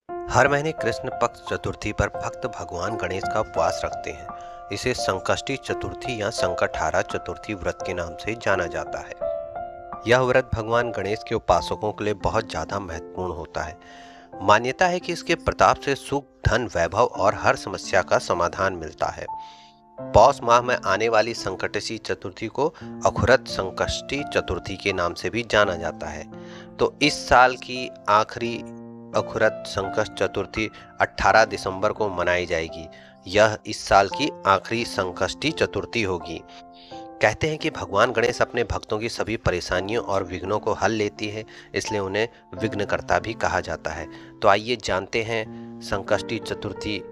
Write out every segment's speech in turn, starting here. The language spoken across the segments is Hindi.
हर महीने कृष्ण पक्ष चतुर्थी पर भक्त भगवान गणेश का उपवास रखते हैं। इसे संकष्टी चतुर्थी या संकटहारा चतुर्थी व्रत के नाम से जाना जाता है। यह व्रत भगवान गणेश के उपासकों के लिए बहुत ज्यादा महत्वपूर्ण होता है। मान्यता है कि इसके प्रताप से सुख, धन, वैभव और हर समस्या का समाधान मिलता है। पौष माह में आने वाली संकटसी चतुर्थी को अखुरत संकष्टी चतुर्थी के नाम से भी जाना जाता है। तो इस साल की आखिरी अखुरत संकट चतुर्थी 18 दिसंबर को मनाई जाएगी। यह इस साल की आखिरी संकष्टी चतुर्थी होगी। कहते हैं कि भगवान गणेश अपने भक्तों की सभी परेशानियों और विघ्नों को हल लेती है, इसलिए उन्हें विघ्नकर्ता भी कहा जाता है। तो आइए जानते हैं संकष्टी चतुर्थी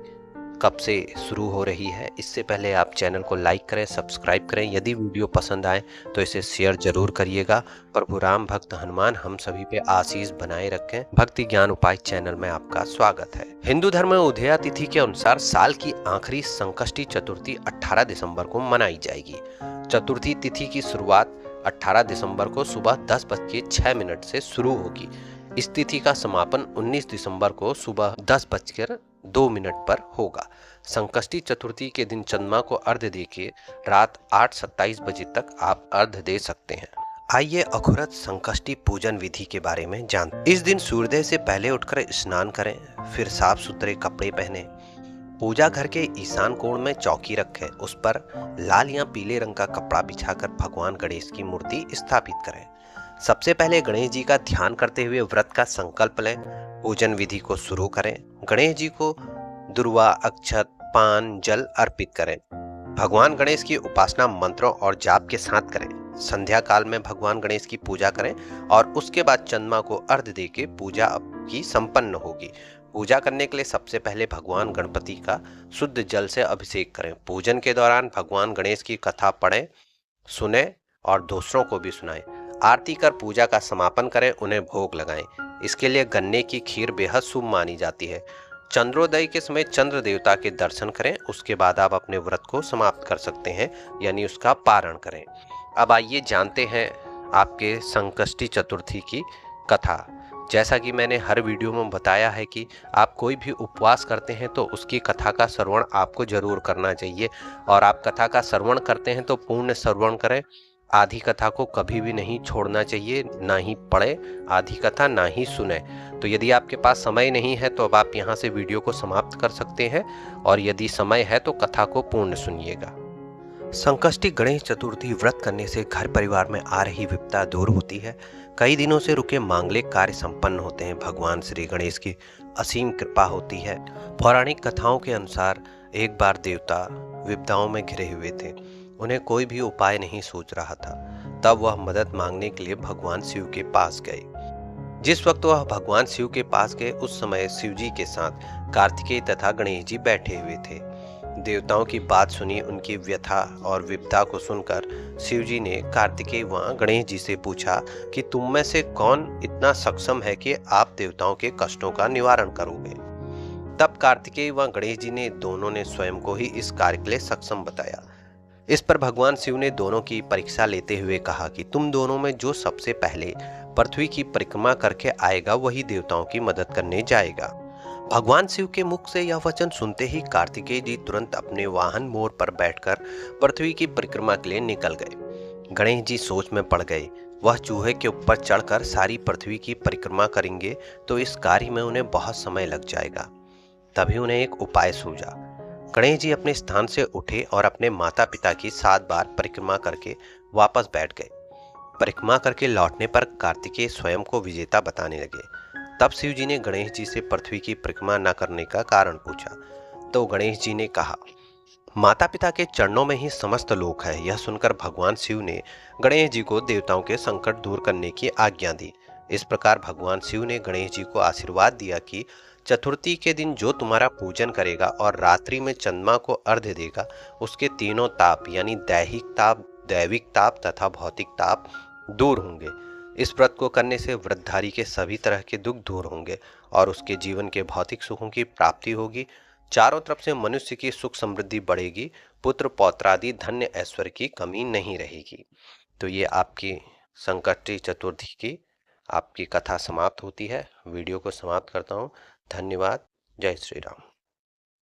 कब से शुरू हो रही है। इससे पहले आप चैनल को लाइक करें, सब्सक्राइब करें। यदि वीडियो पसंद आए तो इसे शेयर जरूर करिएगा। प्रभु राम भक्त हनुमान हम सभी पे आशीष बनाए रखें। भक्ति ज्ञान उपाय चैनल में आपका स्वागत है। हिंदू धर्म में उदया तिथि के अनुसार साल की आखिरी संकष्टी चतुर्थी 18 दिसंबर को मनाई जाएगी। चतुर्थी तिथि की शुरुआत 18 दिसंबर को सुबह 10:06 से शुरू होगी। इस तिथि का समापन 19 दिसंबर को सुबह 10:02 पर होगा। संकष्टी चतुर्थी के दिन चंद्रमा को अर्घ्य देके रात 8:27 बजे तक आप अर्घ्य दे सकते हैं। आइए अखुरत संकष्टी पूजन विधि के बारे में जानते। इस दिन सूर्योदय से पहले उठकर स्नान करें, फिर साफ सुथरे कपड़े पहने। पूजा घर के ईशान कोण में चौकी रखें, उस पर लाल या पीले रंग का कपड़ा बिछाकर भगवान गणेश की मूर्ति स्थापित करें। सबसे पहले गणेश जी का ध्यान करते हुए व्रत का संकल्प लें। पूजन विधि को शुरू करें। गणेश जी को दुर्वा, अक्षत, पान, जल अर्पित करें। भगवान गणेश की उपासना मंत्रों और जाप के साथ करें। संध्या काल में भगवान गणेश की पूजा करें और उसके बाद चंद्रमा को अर्घ्य देके पूजा की संपन्न होगी। पूजा करने के लिए सबसे पहले भगवान गणपति का शुद्ध जल से अभिषेक करें। पूजन के दौरान भगवान गणेश की कथा पढ़ें, सुने और दूसरों को भी सुनाएं। आरती कर पूजा का समापन करें, उन्हें भोग लगाएं। इसके लिए गन्ने की खीर बेहद शुभ मानी जाती है। चंद्रोदय के समय चंद्र देवता के दर्शन करें, उसके बाद आप अपने व्रत को समाप्त कर सकते हैं, यानी उसका पारण करें। अब आइए जानते हैं आपके संकष्टी चतुर्थी की कथा। जैसा कि मैंने हर वीडियो में बताया है कि आप कोई भी उपवास करते हैं तो उसकी कथा का श्रवण आपको जरूर करना चाहिए, और आप कथा का श्रवण करते हैं तो पूर्ण श्रवण करें। आधी कथा को कभी भी नहीं छोड़ना चाहिए, ना ही पढ़े आधी कथा, ना ही सुने। तो यदि आपके पास समय नहीं है तो अब आप यहाँ से वीडियो को समाप्त कर सकते हैं, और यदि समय है तो कथा को पूर्ण सुनिएगा। संकष्टी गणेश चतुर्थी व्रत करने से घर परिवार में आ रही विपदा दूर होती है। कई दिनों से रुके मांगलिक कार्य संपन्न होते हैं। भगवान श्री गणेश की असीम कृपा होती है। पौराणिक कथाओं के अनुसार एक बार देवता विपदाओं में घिरे हुए थे। उन्हें कोई भी उपाय नहीं सूझ रहा था। तब वह मदद मांगने के लिए भगवान शिव के पास गए। जिस वक्त वह भगवान शिव के पास गए उस समय शिव जी के साथ कार्तिकेय तथा गणेश जी बैठे हुए थे। देवताओं की बात सुनी, उनकी व्यथा और विपदा को सुनकर शिव जी ने कार्तिकेय व गणेश जी से पूछा कि तुम में से कौन इतना सक्षम है कि आप देवताओं के कष्टों का निवारण करोगे। तब कार्तिकेय व गणेश जी ने दोनों ने स्वयं को ही इस कार्य के लिए सक्षम बताया। इस पर भगवान शिव ने दोनों की परीक्षा लेते हुए कहा कि तुम दोनों में जो सबसे पहले पृथ्वी की परिक्रमा करके आएगा वही देवताओं की मदद करने जाएगा। भगवान शिव के मुख से यह वचन सुनते ही कार्तिकेय जी तुरंत अपने वाहन मोर पर बैठकर पृथ्वी की परिक्रमा के लिए निकल गए। गणेश जी सोच में पड़ गए। वह चूहे के ऊपर चढ़कर सारी पृथ्वी की परिक्रमा करेंगे तो इस कार्य में उन्हें बहुत समय लग जाएगा। तभी उन्हें एक उपाय सूझा। गणेश जी अपने स्थान से उठे और अपने माता पिता की 7 बार परिक्रमा करके वापस बैठ गए। परिक्रमा करके लौटने पर कार्तिकेय स्वयं को विजेता बताने लगे। तब शिव जी ने गणेश जी से पृथ्वी की परिक्रमा न करने का कारण पूछा। तो गणेश जी ने कहा, माता पिता के चरणों में ही समस्त लोक है। यह सुनकर भगवान शिव ने गणेश जी को देवताओं के संकट दूर करने की आज्ञा दी। इस प्रकार भगवान शिव ने गणेश जी को आशीर्वाद दिया कि चतुर्थी के दिन जो तुम्हारा पूजन करेगा और रात्रि में चंद्रमा को अर्घ्य देगा, उसके तीनों ताप यानी दैहिक ताप, दैविक ताप तथा भौतिक ताप दूर होंगे। इस व्रत को करने से व्रतधारी के सभी तरह के दुख दूर होंगे और उसके जीवन के भौतिक सुखों की प्राप्ति होगी। चारों तरफ से मनुष्य की सुख समृद्धि बढ़ेगी। पुत्र पौत्रादि धन्य ऐश्वर्य की कमी नहीं रहेगी। तो ये आपकी संकष्टी चतुर्थी की आपकी कथा समाप्त होती है। वीडियो को समाप्त करता हूँ। धन्यवाद। जय श्री राम।